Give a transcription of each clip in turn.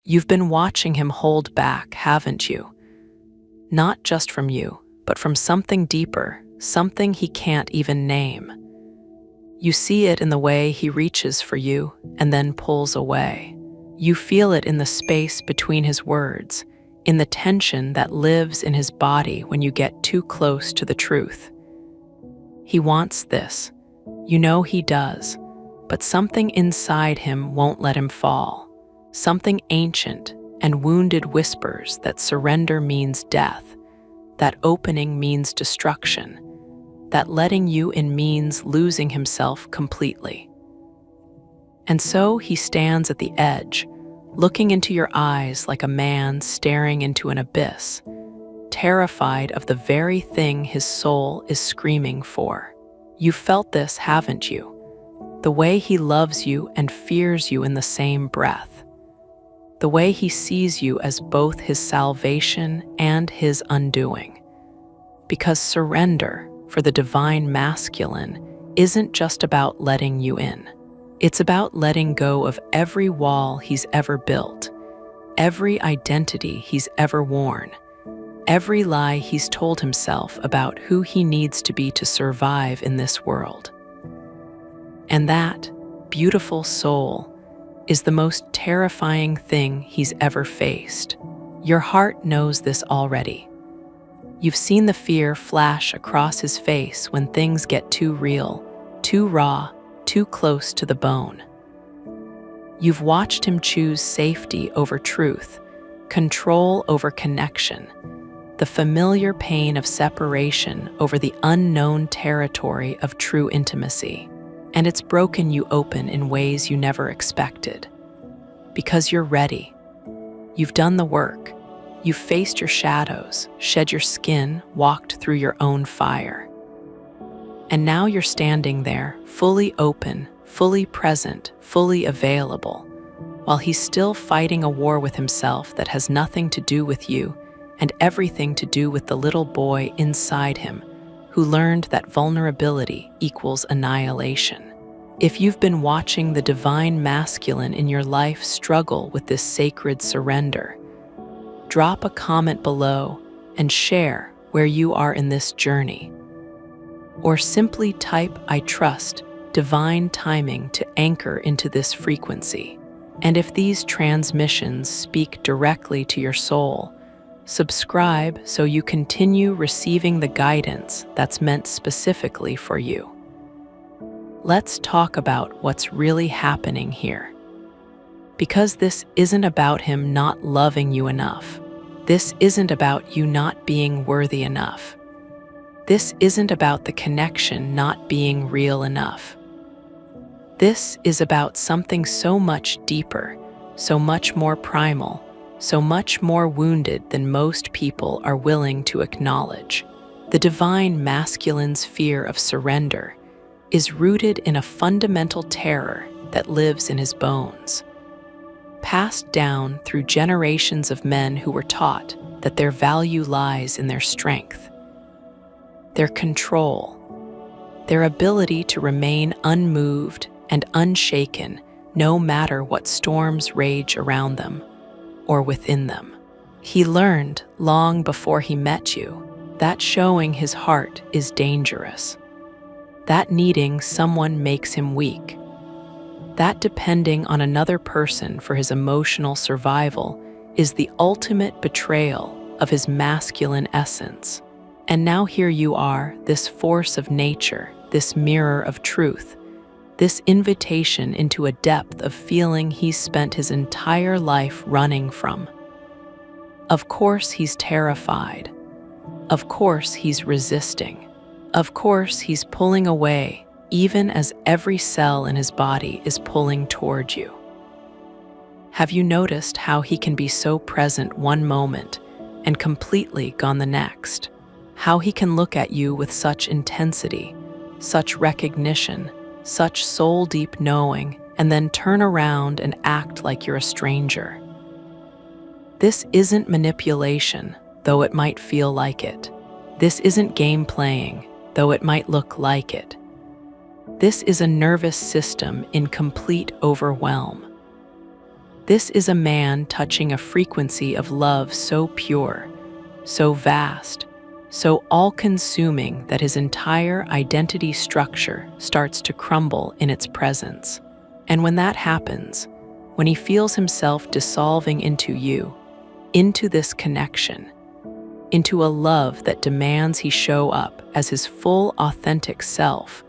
You've been watching him hold back, haven't you? Not just from you, but from something deeper, something he can't even name. You see it in the way he reaches for you and then pulls away. You feel it in the space between his words, in the tension that lives in his body when you get too close to the truth. He wants this. You know he does, but something inside him won't let him fall. Something ancient and wounded whispers that surrender means death, that opening means destruction, that letting you in means losing himself completely. And so he stands at the edge, looking into your eyes like a man staring into an abyss, terrified of the very thing his soul is screaming for. You felt this, haven't you? The way he loves you and fears you in the same breath. The way he sees you as both his salvation and his undoing. Because surrender, for the divine masculine, isn't just about letting you in. It's about letting go of every wall he's ever built, every identity he's ever worn, every lie he's told himself about who he needs to be to survive in this world. And that beautiful soul is the most terrifying thing he's ever faced. Your heart knows this already. You've seen the fear flash across his face when things get too real, too raw, too close to the bone. You've watched him choose safety over truth, control over connection, the familiar pain of separation over the unknown territory of true intimacy. And it's broken you open in ways you never expected. Because you're ready. You've done the work. You've faced your shadows, shed your skin, walked through your own fire. And now you're standing there, fully open, fully present, fully available, while he's still fighting a war with himself that has nothing to do with you and everything to do with the little boy inside him who learned that vulnerability equals annihilation. If you've been watching the divine masculine in your life struggle with this sacred surrender, drop a comment below and share where you are in this journey. Or simply type "I trust divine timing" to anchor into this frequency. And if these transmissions speak directly to your soul, subscribe so you continue receiving the guidance that's meant specifically for you. Let's talk about what's really happening here. Because this isn't about him not loving you enough. This isn't about you not being worthy enough. This isn't about the connection not being real enough. This is about something so much deeper, so much more primal, so much more wounded than most people are willing to acknowledge. The divine masculine's fear of surrender is rooted in a fundamental terror that lives in his bones. Passed down through generations of men who were taught that their value lies in their strength, their control, their ability to remain unmoved and unshaken no matter what storms rage around them or within them. He learned long before he met you that showing his heart is dangerous, that needing someone makes him weak, that depending on another person for his emotional survival is the ultimate betrayal of his masculine essence. And now here you are, this force of nature, this mirror of truth, this invitation into a depth of feeling he's spent his entire life running from. Of course he's terrified. Of course he's resisting. Of course he's pulling away, even as every cell in his body is pulling toward you. Have you noticed how he can be so present one moment and completely gone the next? How he can look at you with such intensity, such recognition, such soul-deep knowing, and then turn around and act like you're a stranger. This isn't manipulation, though it might feel like it. This isn't game playing, though it might look like it. This is a nervous system in complete overwhelm. This is a man touching a frequency of love so pure, so vast, so all-consuming that his entire identity structure starts to crumble in its presence. And when that happens, when he feels himself dissolving into you, into this connection, into a love that demands he show up as his full authentic self,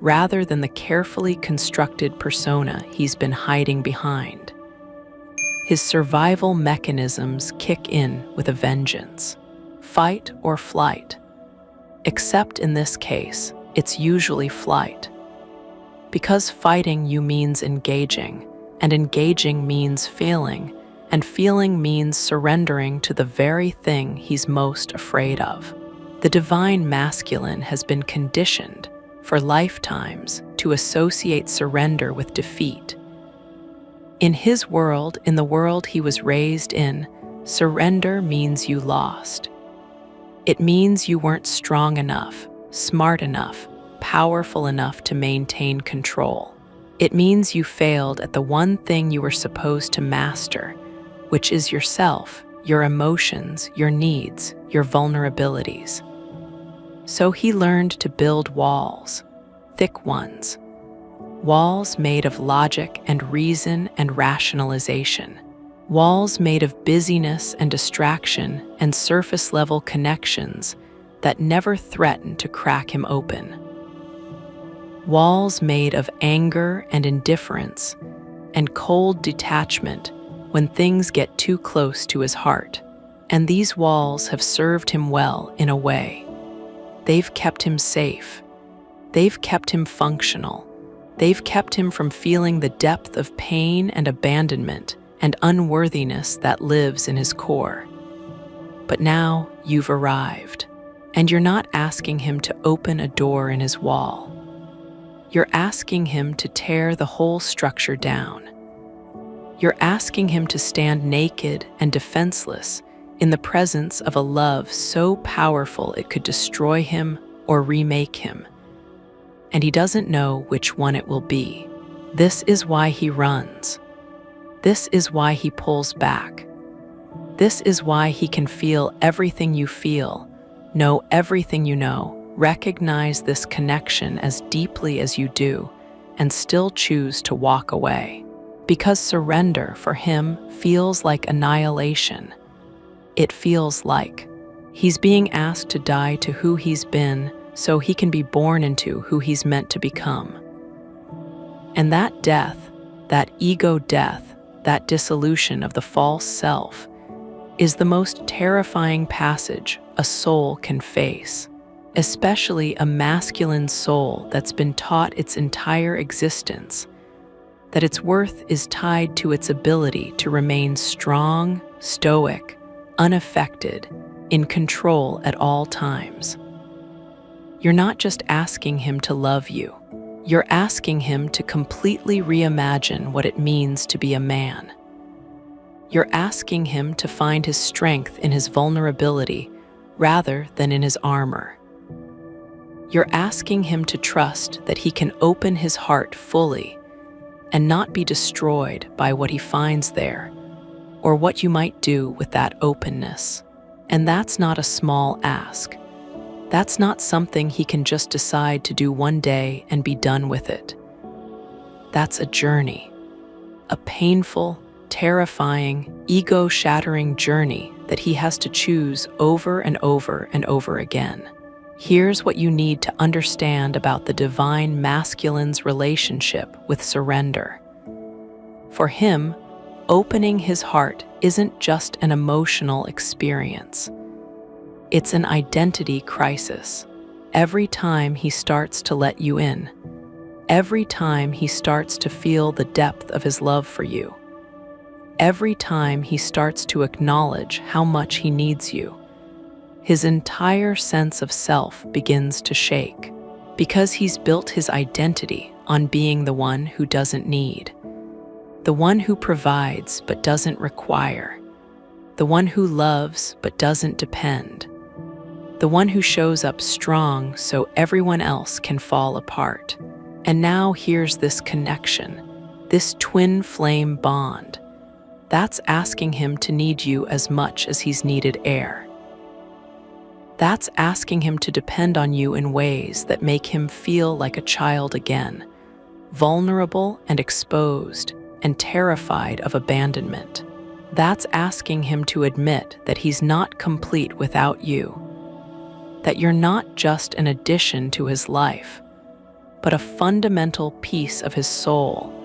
rather than the carefully constructed persona he's been hiding behind, his survival mechanisms kick in with a vengeance. Fight or flight. Except in this case, it's usually flight. Because fighting you means engaging, and engaging means feeling, and feeling means surrendering to the very thing he's most afraid of. The divine masculine has been conditioned for lifetimes to associate surrender with defeat. In his world, in the world he was raised in, surrender means you lost. It means you weren't strong enough, smart enough, powerful enough to maintain control. It means you failed at the one thing you were supposed to master, which is yourself, your emotions, your needs, your vulnerabilities. So he learned to build walls, thick ones, walls made of logic and reason and rationalization, walls made of busyness and distraction and surface-level connections that never threatened to crack him open. Walls made of anger and indifference and cold detachment when things get too close to his heart. And these walls have served him well in a way. They've kept him safe. They've kept him functional. They've kept him from feeling the depth of pain and abandonment and unworthiness that lives in his core. But now you've arrived, and you're not asking him to open a door in his wall. You're asking him to tear the whole structure down. You're asking him to stand naked and defenseless in the presence of a love so powerful it could destroy him or remake him. And he doesn't know which one it will be. This is why he runs. This is why he pulls back. This is why he can feel everything you feel, know everything you know, recognize this connection as deeply as you do, and still choose to walk away. Because surrender for him feels like annihilation. It feels like he's being asked to die to who he's been so he can be born into who he's meant to become. And that death, that ego death, that dissolution of the false self, is the most terrifying passage a soul can face, especially a masculine soul that's been taught its entire existence that its worth is tied to its ability to remain strong, stoic, unaffected, in control at all times. You're not just asking him to love you. You're asking him to completely reimagine what it means to be a man. You're asking him to find his strength in his vulnerability rather than in his armor. You're asking him to trust that he can open his heart fully and not be destroyed by what he finds there or what you might do with that openness. And that's not a small ask. That's not something he can just decide to do one day and be done with it. That's a journey, a painful, terrifying, ego-shattering journey that he has to choose over and over and over again. Here's what you need to understand about the divine masculine's relationship with surrender. For him, opening his heart isn't just an emotional experience. It's an identity crisis. Every time he starts to let you in, every time he starts to feel the depth of his love for you, every time he starts to acknowledge how much he needs you, his entire sense of self begins to shake, because he's built his identity on being the one who doesn't need, the one who provides but doesn't require, the one who loves but doesn't depend, the one who shows up strong so everyone else can fall apart. And now here's this connection, this twin flame bond, That's asking him to need you as much as he's needed air. That's asking him to depend on you in ways that make him feel like a child again, vulnerable and exposed and terrified of abandonment. That's asking him to admit that he's not complete without you, that you're not just an addition to his life, but a fundamental piece of his soul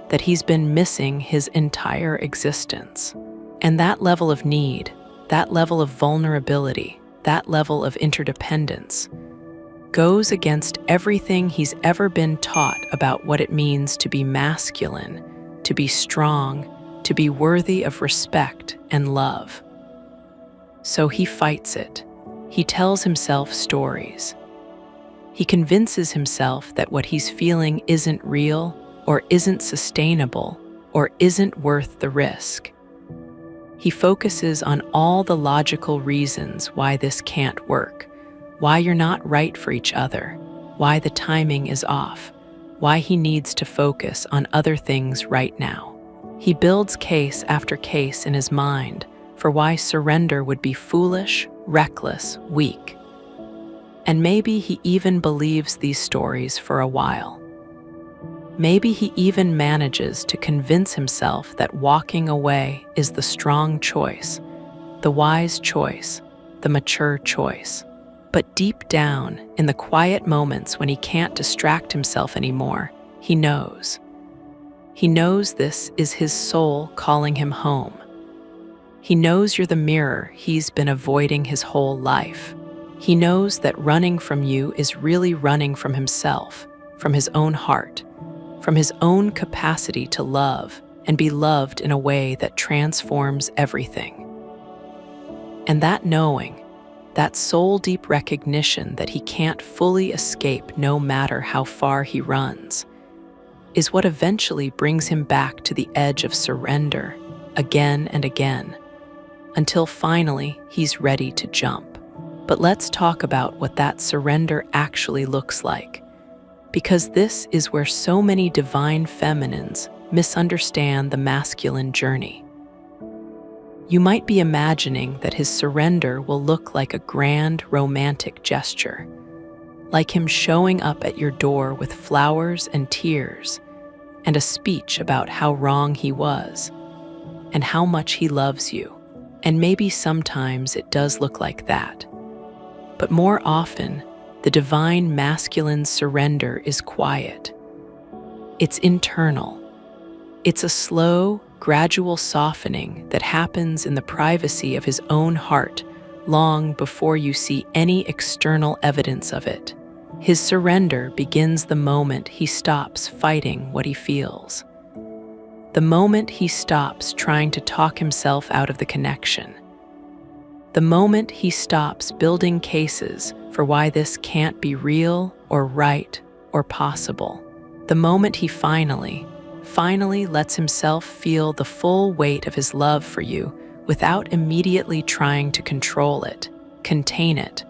that he's been missing his entire existence. And that level of need, that level of vulnerability, that level of interdependence goes against everything he's ever been taught about what it means to be masculine, to be strong, to be worthy of respect and love. So he fights it. He tells himself stories. He convinces himself that what he's feeling isn't real, or isn't sustainable, or isn't worth the risk. He focuses on all the logical reasons why this can't work, why you're not right for each other, why the timing is off, why he needs to focus on other things right now. He builds case after case in his mind for why surrender would be foolish, reckless, weak. And maybe he even believes these stories for a while. Maybe he even manages to convince himself that walking away is the strong choice, the wise choice, the mature choice. But deep down, in the quiet moments when he can't distract himself anymore, he knows. He knows this is his soul calling him home. He knows you're the mirror he's been avoiding his whole life. He knows that running from you is really running from himself, from his own heart, from his own capacity to love and be loved in a way that transforms everything. And that knowing, that soul-deep recognition that he can't fully escape no matter how far he runs, is what eventually brings him back to the edge of surrender again and again, until finally he's ready to jump. But let's talk about what that surrender actually looks like, because this is where so many divine feminines misunderstand the masculine journey. You might be imagining that his surrender will look like a grand romantic gesture, like him showing up at your door with flowers and tears and a speech about how wrong he was and how much he loves you. And maybe sometimes it does look like that. But more often, the divine masculine surrender is quiet. It's internal. It's a slow, gradual softening that happens in the privacy of his own heart long before you see any external evidence of it. His surrender begins the moment he stops fighting what he feels. The moment he stops trying to talk himself out of the connection. The moment he stops building cases for why this can't be real or right or possible. The moment he finally lets himself feel the full weight of his love for you without immediately trying to control it, contain it,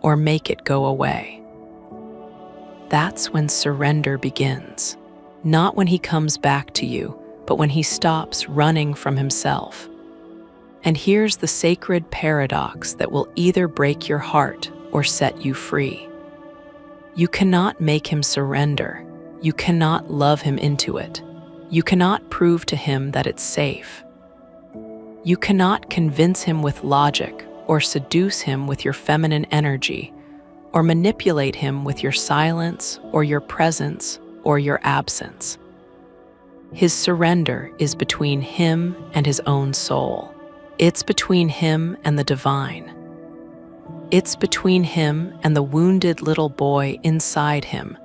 or make it go away. That's when surrender begins. Not when he comes back to you, but when he stops running from himself. And here's the sacred paradox that will either break your heart or set you free. You cannot make him surrender. You cannot love him into it. You cannot prove to him that it's safe. You cannot convince him with logic or seduce him with your feminine energy or manipulate him with your silence or your presence or your absence. His surrender is between him and his own soul. It's between him and the divine. It's between him and the wounded little boy inside him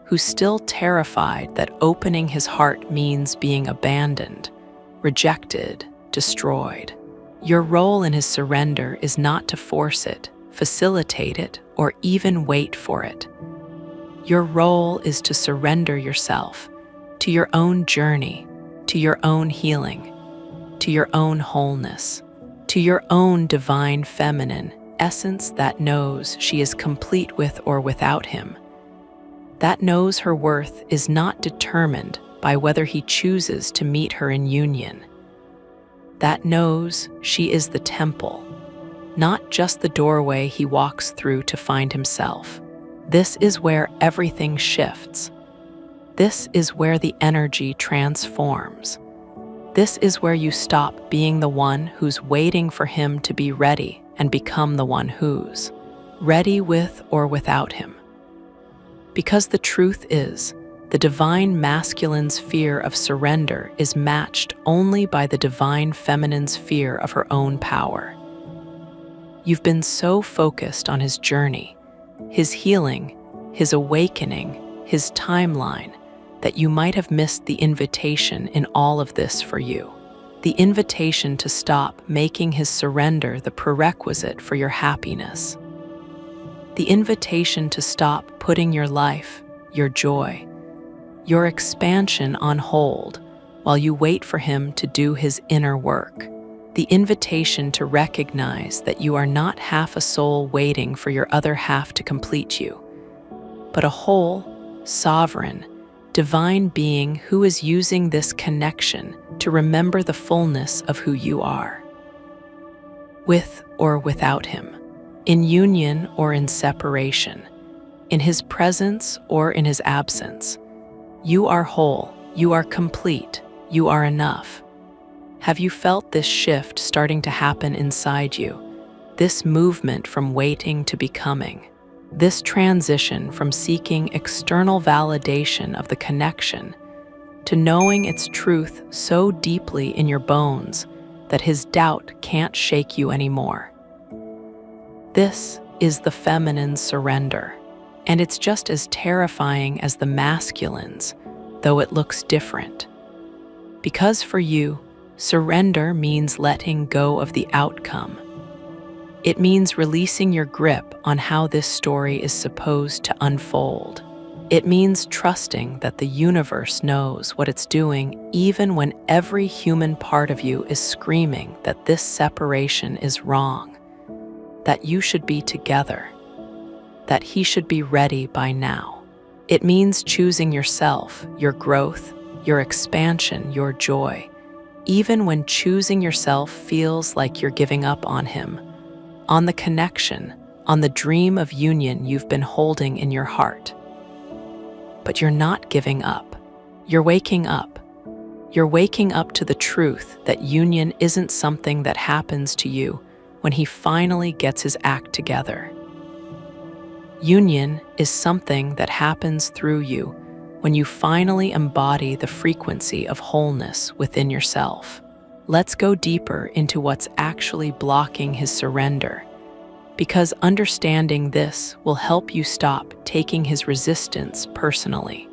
who's still terrified that opening his heart means being abandoned, rejected, destroyed. Your role in his surrender is not to force it, facilitate it, or even wait for it. Your role is to surrender yourself to your own journey, to your own healing, to your own wholeness, to your own divine feminine essence that knows she is complete with or without him, that knows her worth is not determined by whether he chooses to meet her in union. that knows she is the temple, not just the doorway he walks through to find himself. This is where everything shifts. This is where the energy transforms. This is where you stop being the one who's waiting for him to be ready and become the one who's ready with or without him. Because the truth is, the divine masculine's fear of surrender is matched only by the divine feminine's fear of her own power. You've been so focused on his journey, his healing, his awakening, his timeline, that you might have missed the invitation in all of this for you. The invitation to stop making his surrender the prerequisite for your happiness. The invitation to stop putting your life, your joy, your expansion on hold while you wait for him to do his inner work. The invitation to recognize that you are not half a soul waiting for your other half to complete you, but a whole, sovereign, divine being who is using this connection to remember the fullness of who you are. With or without him, in union or in separation, in his presence or in his absence, you are whole, you are complete, you are enough. Have you felt this shift starting to happen inside you? This movement from waiting to becoming? This transition from seeking external validation of the connection to knowing its truth so deeply in your bones that his doubt can't shake you anymore? This is the feminine surrender, and it's just as terrifying as the masculine's, though it looks different. Because for you, surrender means letting go of the outcome. It means releasing your grip on how this story is supposed to unfold. It means trusting that the universe knows what it's doing even when every human part of you is screaming that this separation is wrong, that you should be together, that he should be ready by now. It means choosing yourself, your growth, your expansion, your joy, even when choosing yourself feels like you're giving up on him, on the connection, on the dream of union you've been holding in your heart. But you're not giving up. You're waking up. You're waking up to the truth that union isn't something that happens to you when he finally gets his act together. Union is something that happens through you when you finally embody the frequency of wholeness within yourself. Let's go deeper into what's actually blocking his surrender, because understanding this will help you stop taking his resistance personally.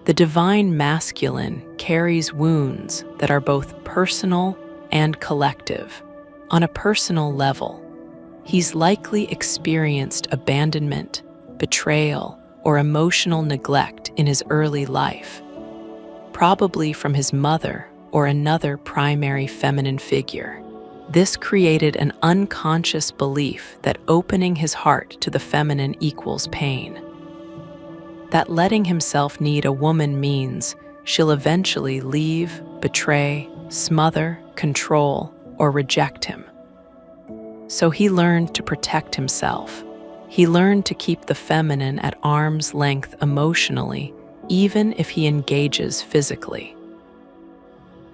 The divine masculine carries wounds that are both personal and collective. On a personal level, he's likely experienced abandonment, betrayal, or emotional neglect in his early life, probably from his mother or another primary feminine figure. This created an unconscious belief that opening his heart to the feminine equals pain. That letting himself need a woman means she'll eventually leave, betray, smother, control, or reject him. So he learned to protect himself. He learned to keep the feminine at arm's length emotionally, even if he engages physically.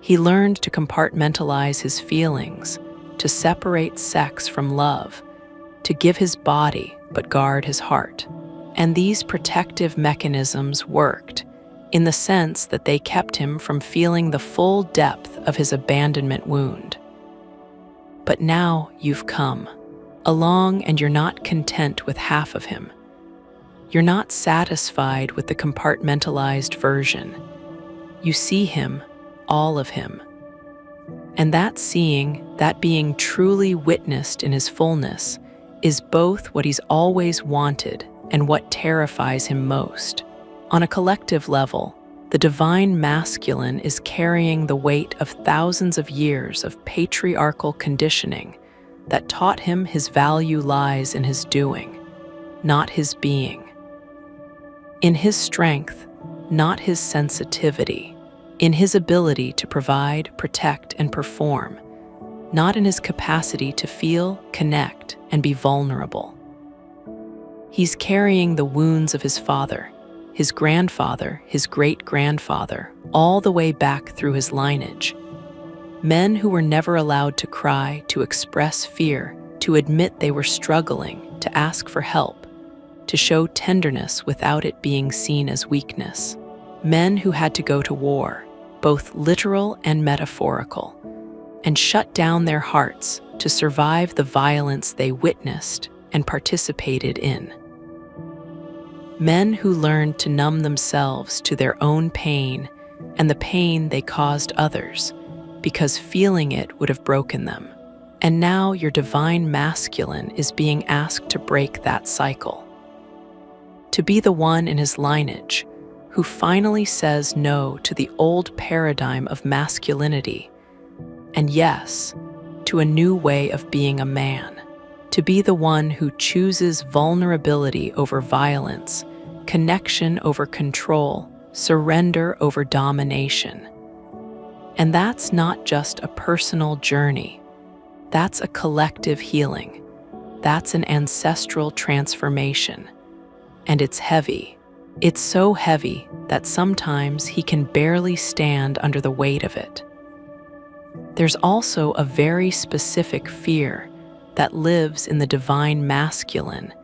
He learned to compartmentalize his feelings, to separate sex from love, to give his body but guard his heart. And these protective mechanisms worked, in the sense that they kept him from feeling the full depth of his abandonment wound. But now you've come along and you're not content with half of him. You're not satisfied with the compartmentalized version. You see him, all of him. And that seeing, that being truly witnessed in his fullness, is both what he's always wanted and what terrifies him most. On a collective level, the divine masculine is carrying the weight of thousands of years of patriarchal conditioning that taught him his value lies in his doing, not his being. In his strength, not his sensitivity. in his ability to provide, protect, and perform, not in his capacity to feel, connect, and be vulnerable. He's carrying the wounds of his father, his grandfather, his great-grandfather, all the way back through his lineage. Men who were never allowed to cry, to express fear, to admit they were struggling, to ask for help, to show tenderness without it being seen as weakness. Men who had to go to war, both literal and metaphorical, and shut down their hearts to survive the violence they witnessed and participated in. Men who learned to numb themselves to their own pain and the pain they caused others, because feeling it would have broken them. And now your divine masculine is being asked to break that cycle. To be the one in his lineage who finally says no to the old paradigm of masculinity, and yes, to a new way of being a man. To be the one who chooses vulnerability over violence, connection over control, surrender over domination. And that's not just a personal journey. That's a collective healing. That's an ancestral transformation. And it's heavy. It's so heavy that sometimes he can barely stand under the weight of it. There's also a very specific fear that lives in the divine masculine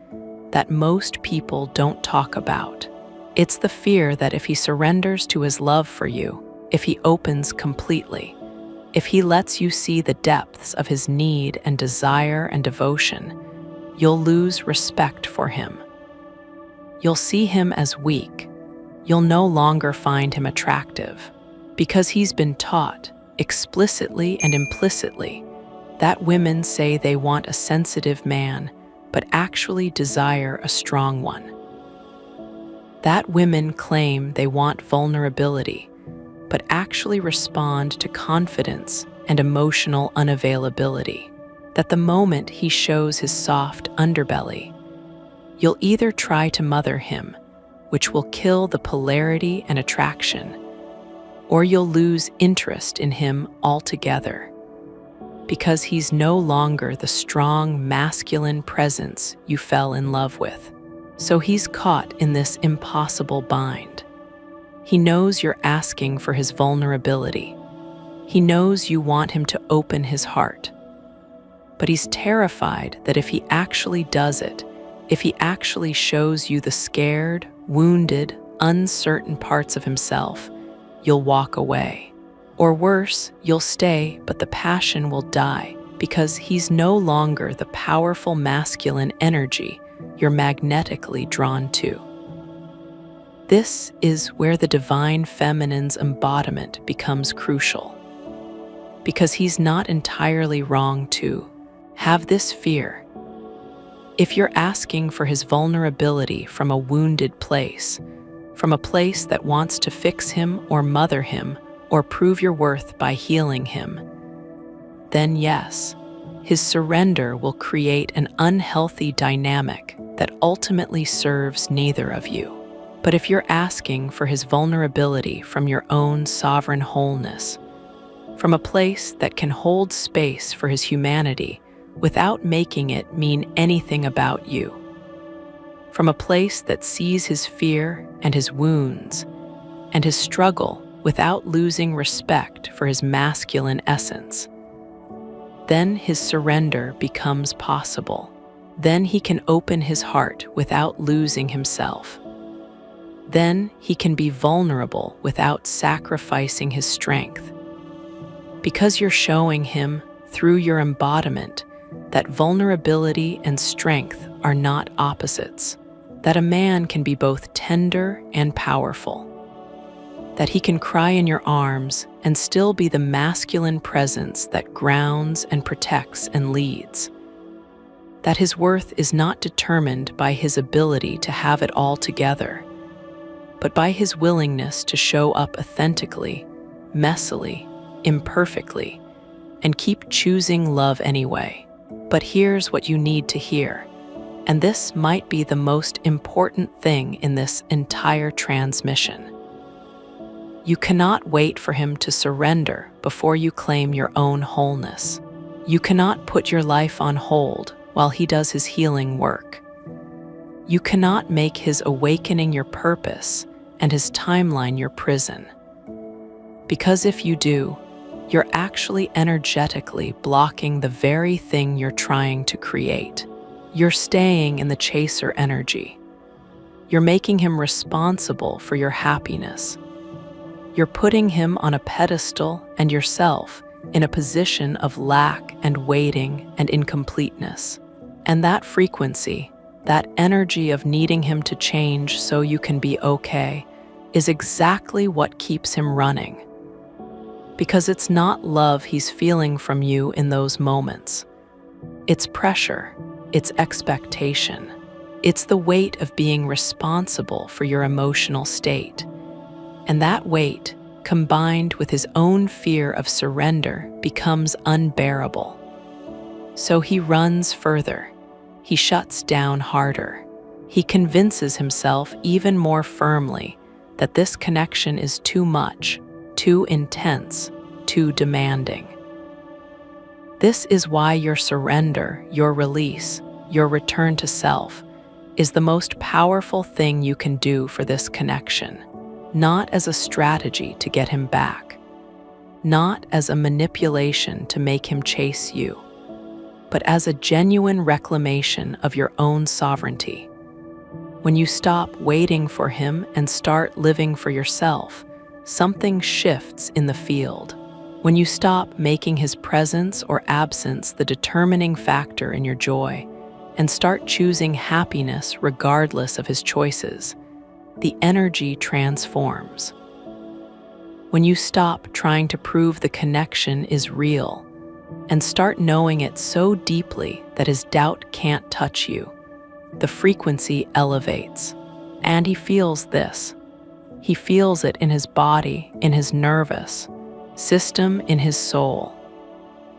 that most people don't talk about. It's the fear that if he surrenders to his love for you, if he opens completely, if he lets you see the depths of his need and desire and devotion, you'll lose respect for him. You'll see him as weak. You'll no longer find him attractive, because he's been taught, explicitly and implicitly, that women say they want a sensitive man, but actually desire a strong one. That women claim they want vulnerability, but actually respond to confidence and emotional unavailability. That the moment he shows his soft underbelly, you'll either try to mother him, which will kill the polarity and attraction, or you'll lose interest in him altogether, because he's no longer the strong masculine presence you fell in love with. So he's caught in this impossible bind. He knows you're asking for his vulnerability. He knows you want him to open his heart. But he's terrified that if he actually does it, if he actually shows you the scared, wounded, uncertain parts of himself, you'll walk away. Or worse, you'll stay, but the passion will die because he's no longer the powerful masculine energy you're magnetically drawn to. This is where the divine feminine's embodiment becomes crucial, because he's not entirely wrong to have this fear. If you're asking for his vulnerability from a wounded place, from a place that wants to fix him or mother him or prove your worth by healing him, then yes, his surrender will create an unhealthy dynamic that ultimately serves neither of you. But if you're asking for his vulnerability from your own sovereign wholeness, from a place that can hold space for his humanity without making it mean anything about you, from a place that sees his fear and his wounds and his struggle without losing respect for his masculine essence, then his surrender becomes possible. Then he can open his heart without losing himself. Then he can be vulnerable without sacrificing his strength. Because you're showing him, through your embodiment, that vulnerability and strength are not opposites, that a man can be both tender and powerful, that he can cry in your arms and still be the masculine presence that grounds and protects and leads, that his worth is not determined by his ability to have it all together, but by his willingness to show up authentically, messily, imperfectly, and keep choosing love anyway. But here's what you need to hear, and this might be the most important thing in this entire transmission. You cannot wait for him to surrender before you claim your own wholeness. You cannot put your life on hold while he does his healing work. You cannot make his awakening your purpose and his timeline your prison. Because if you do, you're actually energetically blocking the very thing you're trying to create. You're staying in the chaser energy. You're making him responsible for your happiness. You're putting him on a pedestal and yourself in a position of lack and waiting and incompleteness. And that frequency, that energy of needing him to change so you can be okay, is exactly what keeps him running. Because it's not love he's feeling from you in those moments. It's pressure, it's expectation, it's the weight of being responsible for your emotional state. And that weight, combined with his own fear of surrender, becomes unbearable. So he runs further. He shuts down harder. He convinces himself even more firmly that this connection is too much, too intense, too demanding. This is why your surrender, your release, your return to self is the most powerful thing you can do for this connection, not as a strategy to get him back, not as a manipulation to make him chase you, but as a genuine reclamation of your own sovereignty. When you stop waiting for him and start living for yourself, something shifts in the field. When you stop making his presence or absence the determining factor in your joy and start choosing happiness regardless of his choices, the energy transforms. When you stop trying to prove the connection is real and start knowing it so deeply that his doubt can't touch you, the frequency elevates. And he feels this. He feels it in his body, in his nervous system, in his soul.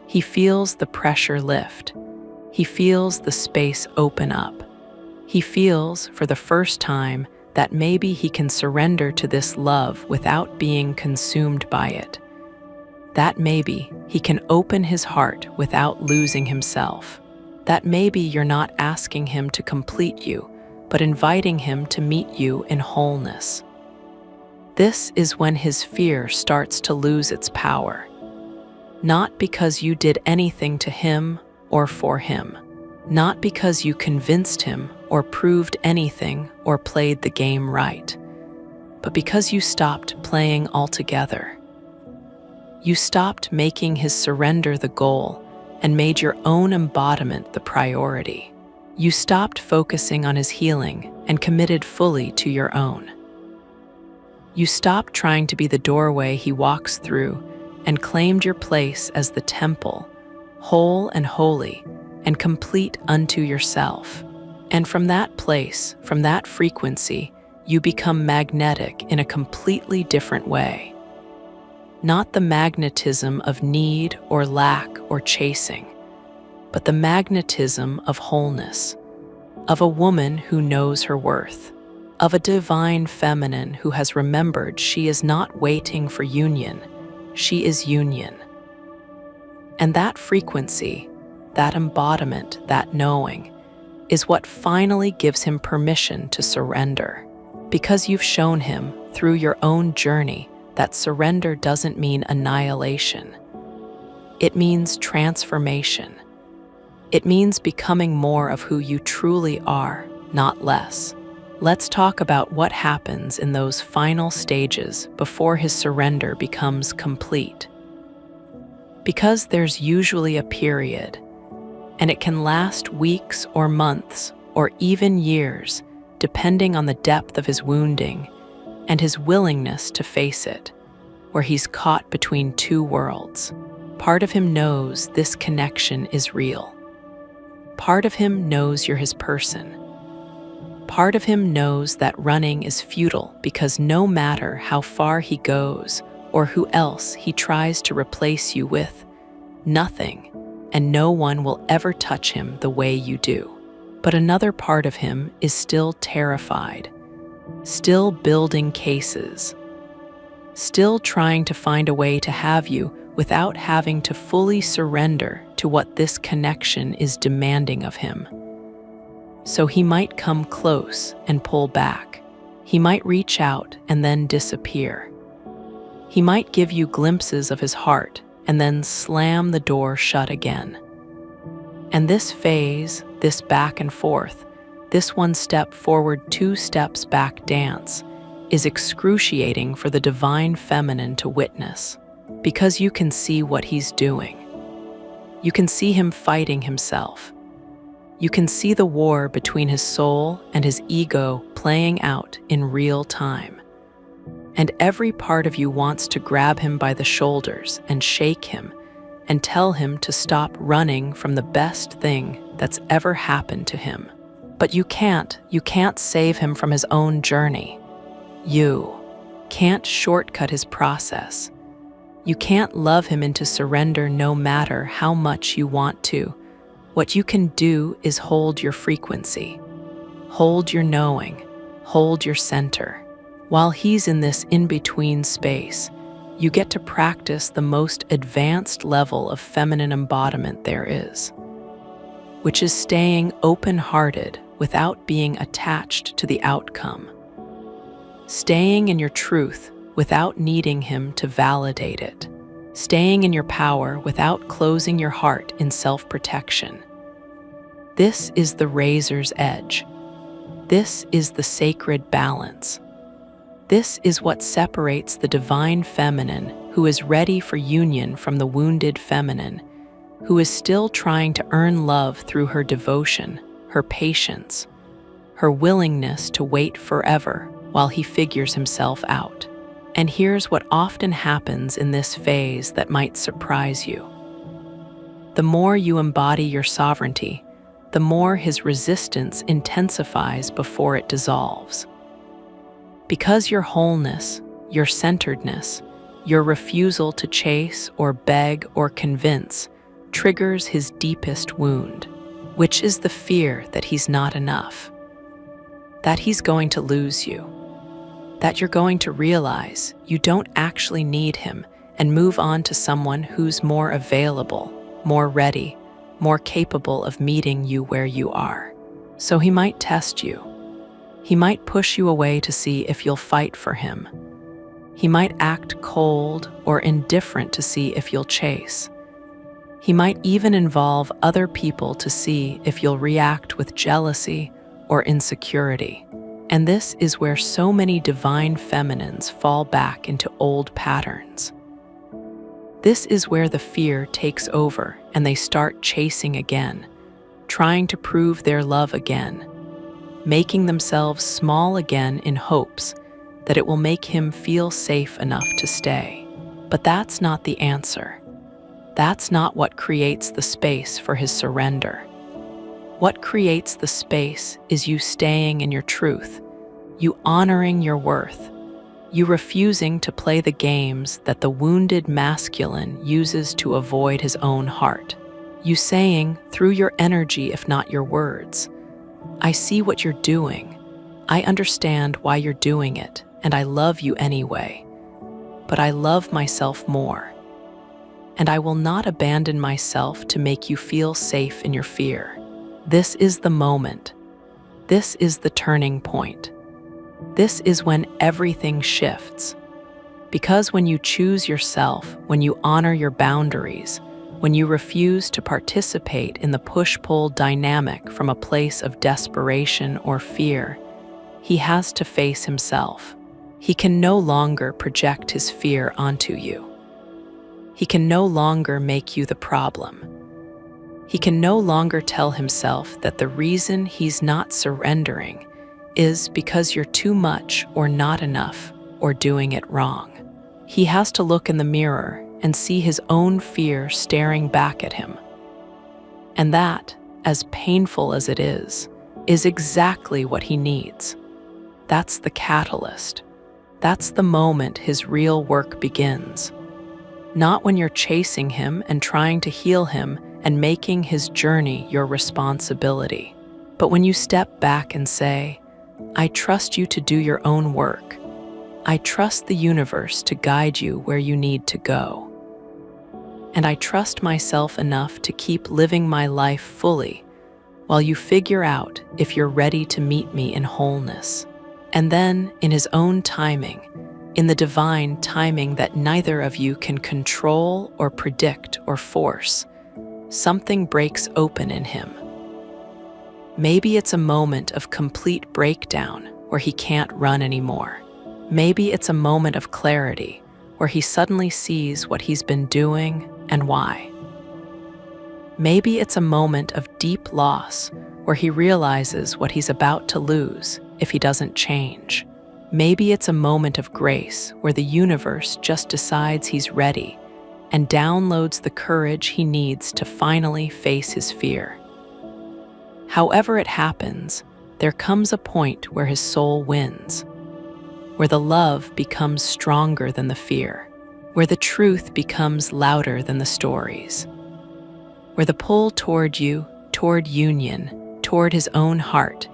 He feels the pressure lift. He feels the space open up. He feels, for the first time, that maybe he can surrender to this love without being consumed by it. That maybe he can open his heart without losing himself. That maybe you're not asking him to complete you, but inviting him to meet you in wholeness. This is when his fear starts to lose its power. Not because you did anything to him or for him. Not because you convinced him or proved anything or played the game right, but because you stopped playing altogether. You stopped making his surrender the goal and made your own embodiment the priority. You stopped focusing on his healing and committed fully to your own. You stopped trying to be the doorway he walks through and claimed your place as the temple, whole and holy, and complete unto yourself. And from that place, from that frequency, you become magnetic in a completely different way. Not the magnetism of need or lack or chasing, but the magnetism of wholeness, of a woman who knows her worth, of a divine feminine who has remembered she is not waiting for union, she is union. And that frequency, that embodiment, that knowing, is what finally gives him permission to surrender. Because you've shown him, through your own journey, that surrender doesn't mean annihilation. It means transformation. It means becoming more of who you truly are, not less. Let's talk about what happens in those final stages before his surrender becomes complete. Because there's usually a period, and it can last weeks or months or even years, depending on the depth of his wounding and his willingness to face it, where he's caught between two worlds. Part of him knows this connection is real. Part of him knows you're his person. Part of him knows that running is futile because no matter how far he goes or who else he tries to replace you with, nothing and no one will ever touch him the way you do. But another part of him is still terrified, still building cases, still trying to find a way to have you without having to fully surrender to what this connection is demanding of him. So he might come close and pull back. He might reach out and then disappear. He might give you glimpses of his heart and then slam the door shut again. And this phase, this back and forth, this one step forward, two steps back dance, is excruciating for the divine feminine to witness, because you can see what he's doing. You can see him fighting himself. You can see the war between his soul and his ego playing out in real time. And every part of you wants to grab him by the shoulders and shake him and tell him to stop running from the best thing that's ever happened to him. But you can't save him from his own journey. You can't shortcut his process. You can't love him into surrender no matter how much you want to. What you can do is hold your frequency, hold your knowing, hold your center. While he's in this in-between space, you get to practice the most advanced level of feminine embodiment there is, which is staying open-hearted without being attached to the outcome. Staying in your truth without needing him to validate it. Staying in your power without closing your heart in self-protection. This is the razor's edge. This is the sacred balance. This is what separates the divine feminine who is ready for union from the wounded feminine, who is still trying to earn love through her devotion, her patience, her willingness to wait forever while he figures himself out. And here's what often happens in this phase that might surprise you. The more you embody your sovereignty, the more his resistance intensifies before it dissolves. Because your wholeness, your centeredness, your refusal to chase or beg or convince triggers his deepest wound, which is the fear that he's not enough, that he's going to lose you, that you're going to realize you don't actually need him and move on to someone who's more available, more ready, more capable of meeting you where you are. So he might test you. He might push you away to see if you'll fight for him. He might act cold or indifferent to see if you'll chase. He might even involve other people to see if you'll react with jealousy or insecurity. And this is where so many divine feminines fall back into old patterns. This is where the fear takes over and they start chasing again, trying to prove their love again, making themselves small again in hopes that it will make him feel safe enough to stay. But that's not the answer. That's not what creates the space for his surrender. What creates the space is you staying in your truth, you honoring your worth, you refusing to play the games that the wounded masculine uses to avoid his own heart. You saying, through your energy if not your words, I see what you're doing, I understand why you're doing it, and I love you anyway. But I love myself more. And I will not abandon myself to make you feel safe in your fear. This is the moment. This is the turning point. This is when everything shifts. Because when you choose yourself, when you honor your boundaries, when you refuse to participate in the push-pull dynamic from a place of desperation or fear, he has to face himself. He can no longer project his fear onto you. He can no longer make you the problem. He can no longer tell himself that the reason he's not surrendering is because you're too much or not enough or doing it wrong. He has to look in the mirror and see his own fear staring back at him. And that, as painful as it is exactly what he needs. That's the catalyst. That's the moment his real work begins. Not when you're chasing him and trying to heal him and making his journey your responsibility, but when you step back and say, I trust you to do your own work. I trust the universe to guide you where you need to go. And I trust myself enough to keep living my life fully while you figure out if you're ready to meet me in wholeness. And then, in his own timing, in the divine timing that neither of you can control or predict or force, something breaks open in him. Maybe it's a moment of complete breakdown where he can't run anymore. Maybe it's a moment of clarity where he suddenly sees what he's been doing and why. Maybe it's a moment of deep loss where he realizes what he's about to lose if he doesn't change. Maybe it's a moment of grace where the universe just decides he's ready and downloads the courage he needs to finally face his fear. However it happens, there comes a point where his soul wins, where the love becomes stronger than the fear, where the truth becomes louder than the stories, where the pull toward you, toward union, toward his own heart,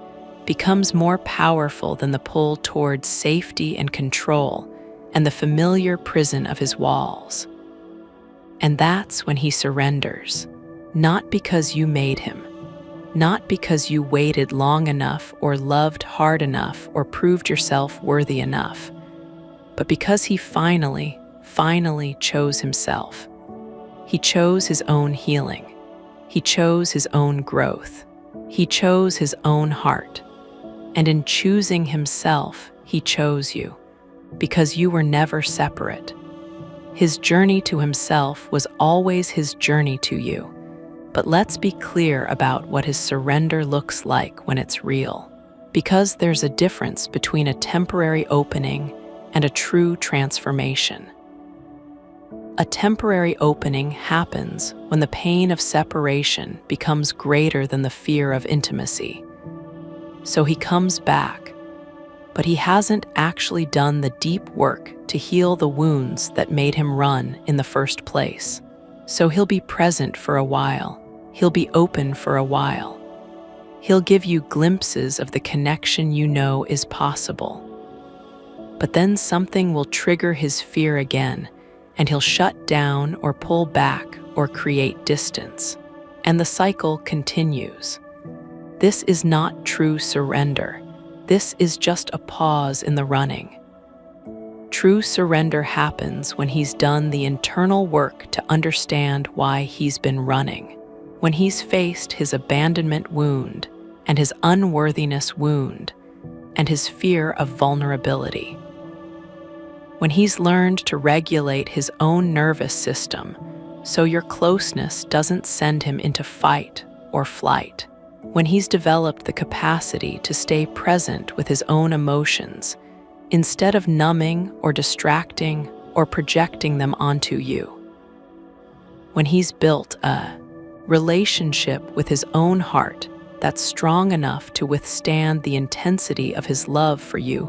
becomes more powerful than the pull toward safety and control and the familiar prison of his walls. And that's when he surrenders, not because you made him, not because you waited long enough or loved hard enough or proved yourself worthy enough, but because he finally chose himself. He chose his own healing. He chose his own growth. He chose his own heart. And in choosing himself, he chose you, because you were never separate. His journey to himself was always his journey to you. But let's be clear about what his surrender looks like when it's real, because there's a difference between a temporary opening and a true transformation. A temporary opening happens when the pain of separation becomes greater than the fear of intimacy. So he comes back, but he hasn't actually done the deep work to heal the wounds that made him run in the first place. So he'll be present for a while. He'll be open for a while. He'll give you glimpses of the connection you know is possible. But then something will trigger his fear again, and he'll shut down or pull back or create distance. And the cycle continues. This is not true surrender. This is just a pause in the running. True surrender happens when he's done the internal work to understand why he's been running. When he's faced his abandonment wound and his unworthiness wound and his fear of vulnerability. When he's learned to regulate his own nervous system so your closeness doesn't send him into fight or flight. When he's developed the capacity to stay present with his own emotions instead of numbing or distracting or projecting them onto you. When he's built a relationship with his own heart that's strong enough to withstand the intensity of his love for you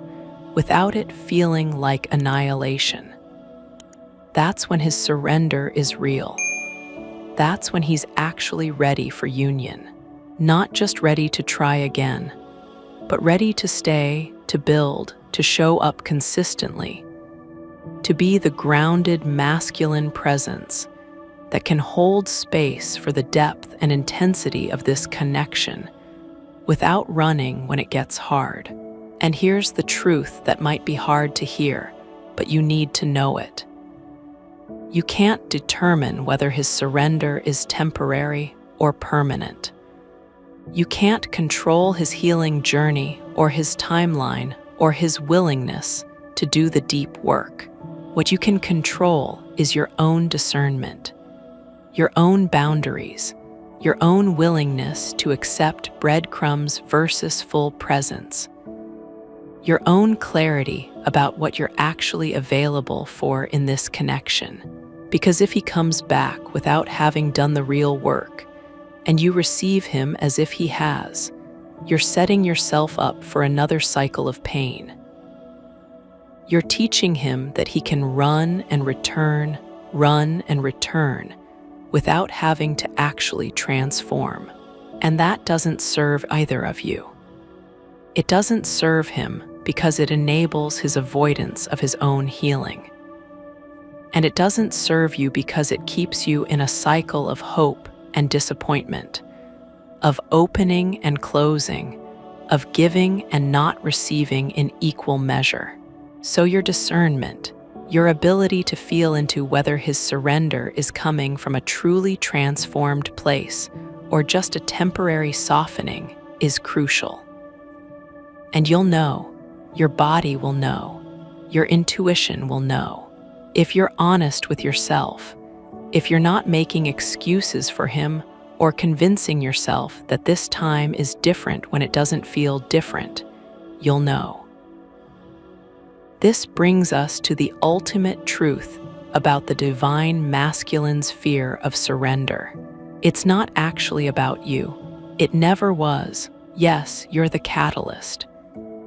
without it feeling like annihilation. That's when his surrender is real. That's when he's actually ready for union, not just ready to try again, but ready to stay, to build, to show up consistently, to be the grounded masculine presence that can hold space for the depth and intensity of this connection without running when it gets hard. And here's the truth that might be hard to hear, but you need to know it. You can't determine whether his surrender is temporary or permanent. You can't control his healing journey or his timeline or his willingness to do the deep work. What you can control is your own discernment, your own boundaries, your own willingness to accept breadcrumbs versus full presence, your own clarity about what you're actually available for in this connection. Because if he comes back without having done the real work, and you receive him as if he has, you're setting yourself up for another cycle of pain. You're teaching him that he can run and return without having to actually transform. And that doesn't serve either of you. It doesn't serve him because it enables his avoidance of his own healing. And it doesn't serve you because it keeps you in a cycle of hope and disappointment, of opening and closing, of giving and not receiving in equal measure. So your discernment, your ability to feel into whether his surrender is coming from a truly transformed place or just a temporary softening, is crucial. And you'll know, your body will know, your intuition will know. If you're honest with yourself, if you're not making excuses for him or convincing yourself that this time is different when it doesn't feel different, you'll know. This brings us to the ultimate truth about the divine masculine's fear of surrender. It's not actually about you. It never was. Yes, you're the catalyst.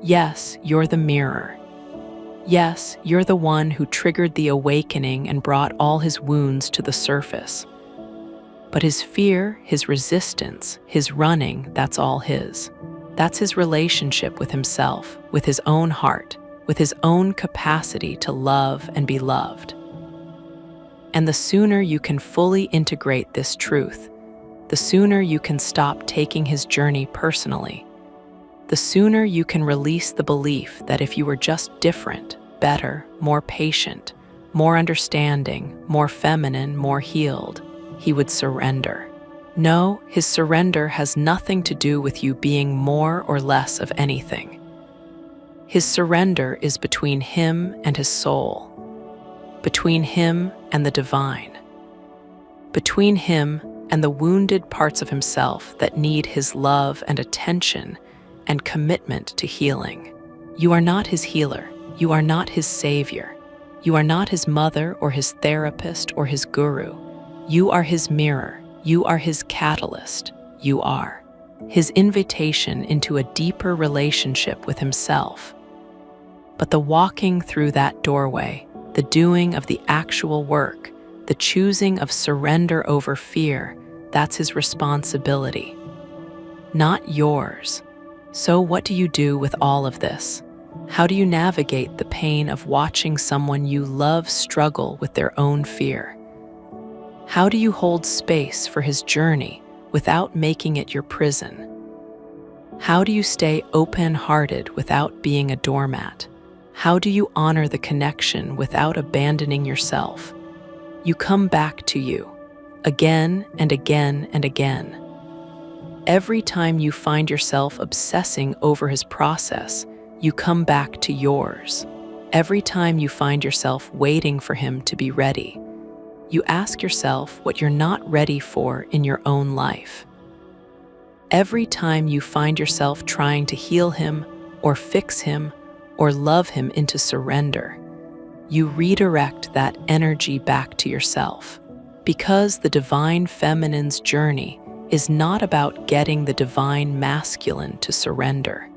Yes, you're the mirror. Yes, you're the one who triggered the awakening and brought all his wounds to the surface. But his fear, his resistance, his running, that's all his. That's his relationship with himself, with his own heart, with his own capacity to love and be loved. And the sooner you can fully integrate this truth, the sooner you can stop taking his journey personally. The sooner you can release the belief that if you were just different, better, more patient, more understanding, more feminine, more healed, he would surrender. No, his surrender has nothing to do with you being more or less of anything. His surrender is between him and his soul, between him and the divine, between him and the wounded parts of himself that need his love and attention and commitment to healing. You are not his healer. You are not his savior. You are not his mother or his therapist or his guru. You are his mirror. You are his catalyst. You are his invitation into a deeper relationship with himself. But the walking through that doorway, the doing of the actual work, the choosing of surrender over fear, that's his responsibility, not yours. So what do you do with all of this? How do you navigate the pain of watching someone you love struggle with their own fear? How do you hold space for his journey without making it your prison? How do you stay open-hearted without being a doormat? How do you honor the connection without abandoning yourself? You come back to you, again and again and again. Every time you find yourself obsessing over his process, you come back to yours. Every time you find yourself waiting for him to be ready, you ask yourself what you're not ready for in your own life. Every time you find yourself trying to heal him or fix him or love him into surrender, you redirect that energy back to yourself. Because the divine feminine's journey is not about getting the divine masculine to surrender.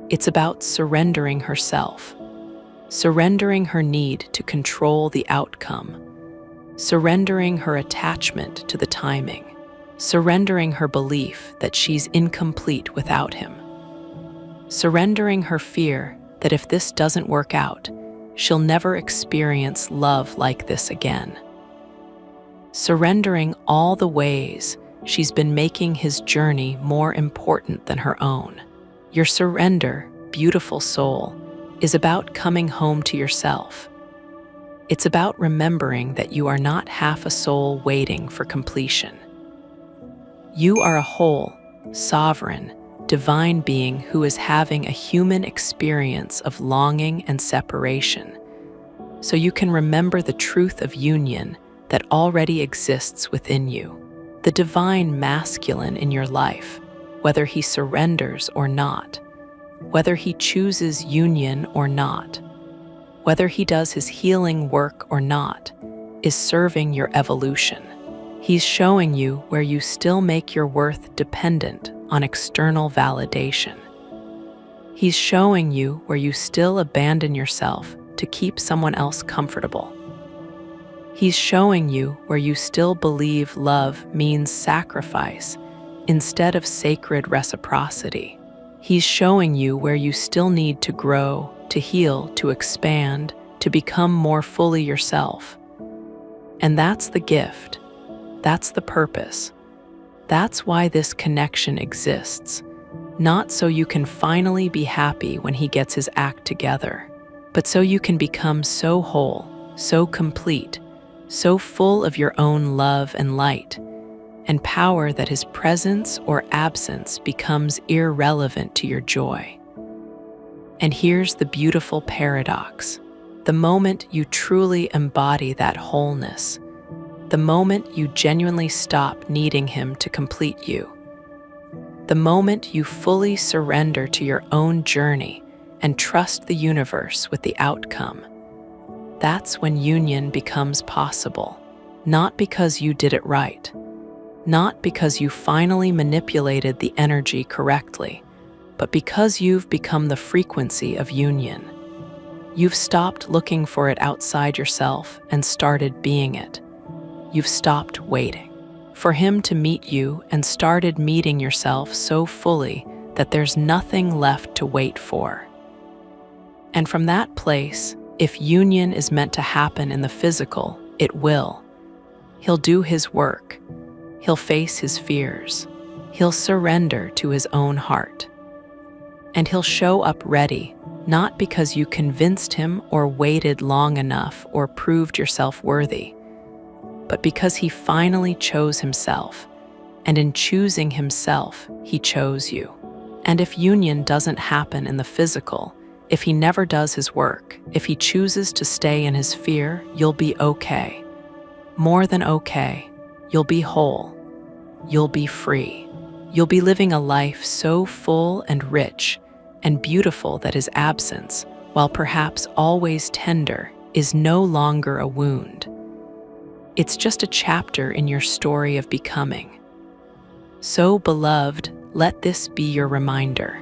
It's about surrendering herself, surrendering her need to control the outcome, surrendering her attachment to the timing, surrendering her belief that she's incomplete without him, surrendering her fear that if this doesn't work out, she'll never experience love like this again, surrendering all the ways she's been making his journey more important than her own. Your surrender, beautiful soul, is about coming home to yourself. It's about remembering that you are not half a soul waiting for completion. You are a whole, sovereign, divine being who is having a human experience of longing and separation, so you can remember the truth of union that already exists within you. The divine masculine in your life, whether he surrenders or not, whether he chooses union or not, whether he does his healing work or not, is serving your evolution. He's showing you where you still make your worth dependent on external validation. He's showing you where you still abandon yourself to keep someone else comfortable. He's showing you where you still believe love means sacrifice instead of sacred reciprocity. He's showing you where you still need to grow, to heal, to expand, to become more fully yourself. And that's the gift. That's the purpose. That's why this connection exists. Not so you can finally be happy when he gets his act together, but so you can become so whole, so complete, so full of your own love and light, and power that his presence or absence becomes irrelevant to your joy. And here's the beautiful paradox. The moment you truly embody that wholeness, the moment you genuinely stop needing him to complete you, the moment you fully surrender to your own journey and trust the universe with the outcome, that's when union becomes possible. Not because you did it right, not because you finally manipulated the energy correctly, but because you've become the frequency of union. You've stopped looking for it outside yourself and started being it. You've stopped waiting for him to meet you and started meeting yourself so fully that there's nothing left to wait for. And from that place, if union is meant to happen in the physical, it will. He'll do his work. He'll face his fears. He'll surrender to his own heart. And he'll show up ready, not because you convinced him or waited long enough or proved yourself worthy, but because he finally chose himself, and in choosing himself, he chose you. And if union doesn't happen in the physical, if he never does his work, if he chooses to stay in his fear, you'll be okay. More than okay, you'll be whole. You'll be free. You'll be living a life so full and rich and beautiful that his absence, while perhaps always tender, is no longer a wound. It's just a chapter in your story of becoming. So, beloved, let this be your reminder.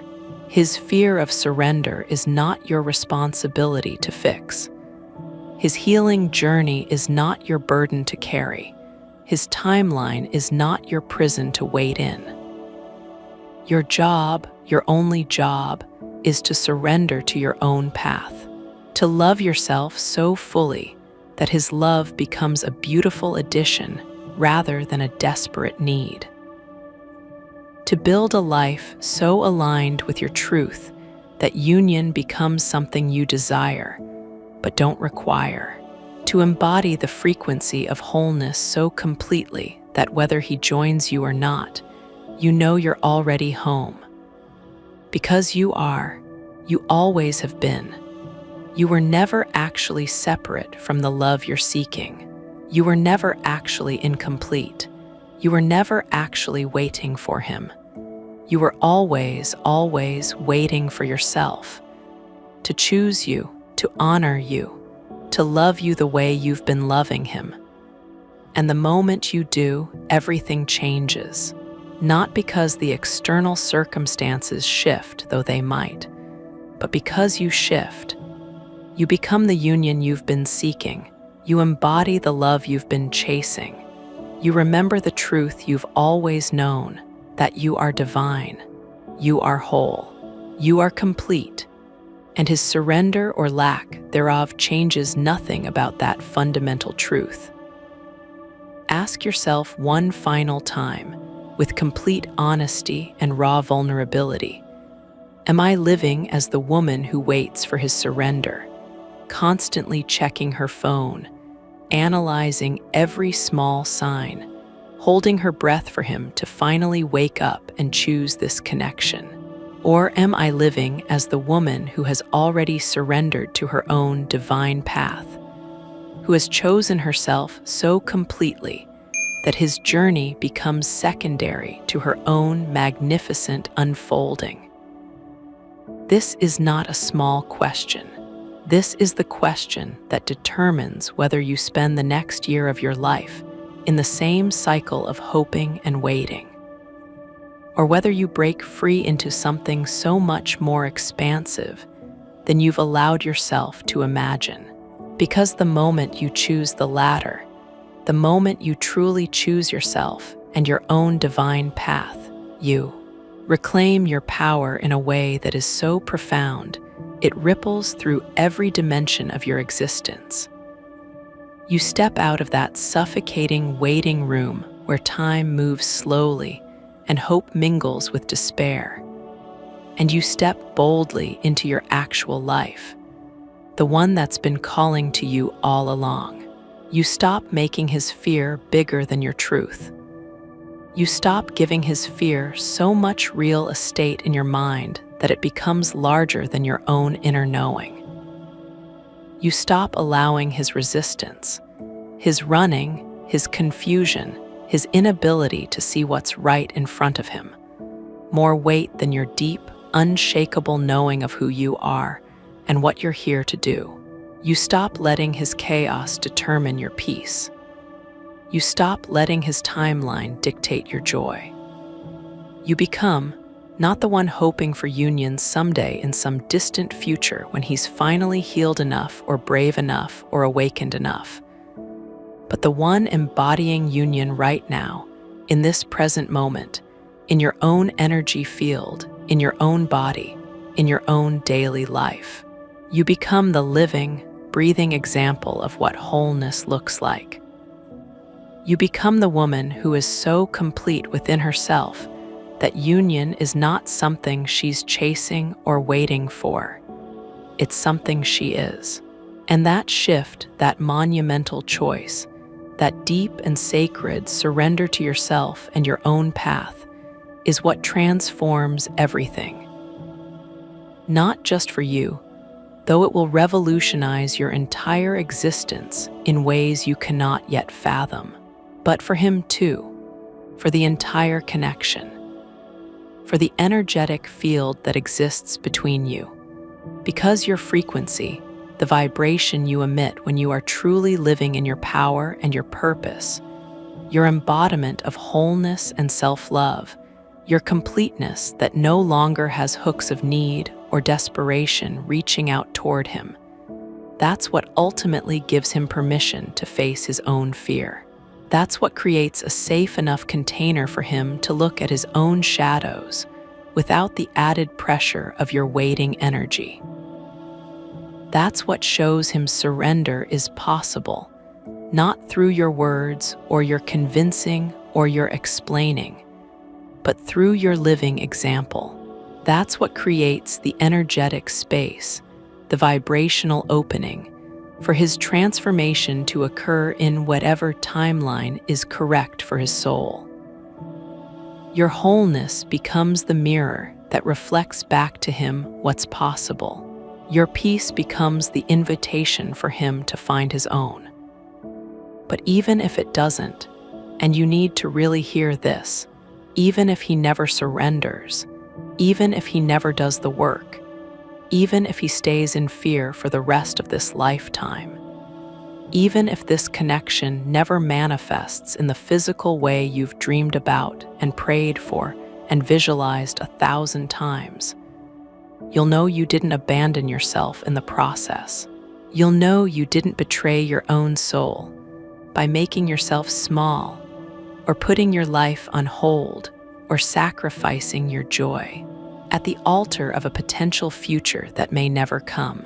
His fear of surrender is not your responsibility to fix. His healing journey is not your burden to carry. His timeline is not your prison to wait in. Your job, your only job, is to surrender to your own path, to love yourself so fully that his love becomes a beautiful addition rather than a desperate need. To build a life so aligned with your truth that union becomes something you desire, but don't require. To embody the frequency of wholeness so completely that whether he joins you or not, you know you're already home. Because you are, you always have been. You were never actually separate from the love you're seeking. You were never actually incomplete. You were never actually waiting for him. You were always waiting for yourself, to choose you, to honor you, to love you the way you've been loving him. And the moment you do, everything changes. Not because the external circumstances shift, though they might, but because you shift. You become the union you've been seeking. You embody the love you've been chasing. You remember the truth you've always known, that you are divine, you are whole, you are complete, and his surrender or lack thereof changes nothing about that fundamental truth. Ask yourself one final time, with complete honesty and raw vulnerability, am I living as the woman who waits for his surrender, constantly checking her phone, analyzing every small sign, holding her breath for him to finally wake up and choose this connection? Or am I living as the woman who has already surrendered to her own divine path, who has chosen herself so completely that his journey becomes secondary to her own magnificent unfolding? This is not a small question. This is the question that determines whether you spend the next year of your life in the same cycle of hoping and waiting, or whether you break free into something so much more expansive than you've allowed yourself to imagine. Because the moment you choose the latter, the moment you truly choose yourself and your own divine path, you Reclaim your power in a way that is so profound, it ripples through every dimension of your existence. You step out of that suffocating waiting room where time moves slowly and hope mingles with despair. And you step boldly into your actual life, the one that's been calling to you all along. You stop making his fear bigger than your truth. You stop giving his fear so much real estate in your mind that it becomes larger than your own inner knowing. You stop allowing his resistance, his running, his confusion, his inability to see what's right in front of him, more weight than your deep, unshakable knowing of who you are and what you're here to do. You stop letting his chaos determine your peace. You stop letting his timeline dictate your joy. You become not the one hoping for union someday in some distant future when he's finally healed enough or brave enough or awakened enough, but the one embodying union right now, in this present moment, in your own energy field, in your own body, in your own daily life. You become the living, breathing example of what wholeness looks like. You become the woman who is so complete within herself that union is not something she's chasing or waiting for. It's something she is. And that shift, that monumental choice, that deep and sacred surrender to yourself and your own path, is what transforms everything. Not just for you, though it will revolutionize your entire existence in ways you cannot yet fathom, but for him too, for the entire connection, for the energetic field that exists between you, because your frequency, the vibration you emit when you are truly living in your power and your purpose, your embodiment of wholeness and self-love, your completeness that no longer has hooks of need or desperation reaching out toward him. That's what ultimately gives him permission to face his own fear. That's what creates a safe enough container for him to look at his own shadows without the added pressure of your waiting energy. That's what shows him surrender is possible, not through your words or your convincing or your explaining, but through your living example. That's what creates the energetic space, the vibrational opening, for his transformation to occur in whatever timeline is correct for his soul. Your wholeness becomes the mirror that reflects back to him what's possible. Your peace becomes the invitation for him to find his own. But even if it doesn't, and you need to really hear this, even if he never surrenders, even if he never does the work, even if he stays in fear for the rest of this lifetime, even if this connection never manifests in the physical way you've dreamed about and prayed for and visualized 1,000 times, you'll know you didn't abandon yourself in the process. You'll know you didn't betray your own soul by making yourself small or putting your life on hold or sacrificing your joy at the altar of a potential future that may never come.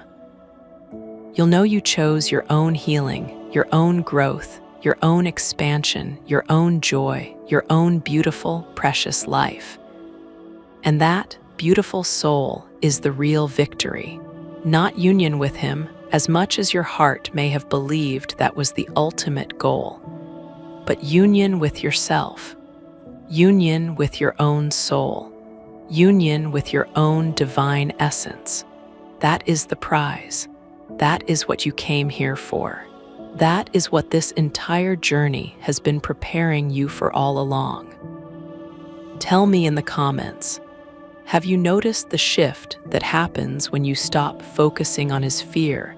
You'll know you chose your own healing, your own growth, your own expansion, your own joy, your own beautiful, precious life. And that beautiful soul is the real victory, not union with him as much as your heart may have believed that was the ultimate goal, but union with yourself, union with your own soul, union with your own divine essence. That is the prize. That is what you came here for. That is what this entire journey has been preparing you for all along. Tell me in the comments, have you noticed the shift that happens when you stop focusing on his fear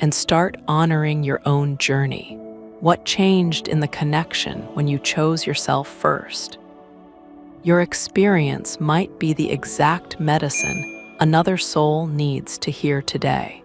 and start honoring your own journey? What changed in the connection when you chose yourself first? Your experience might be the exact medicine another soul needs to hear today.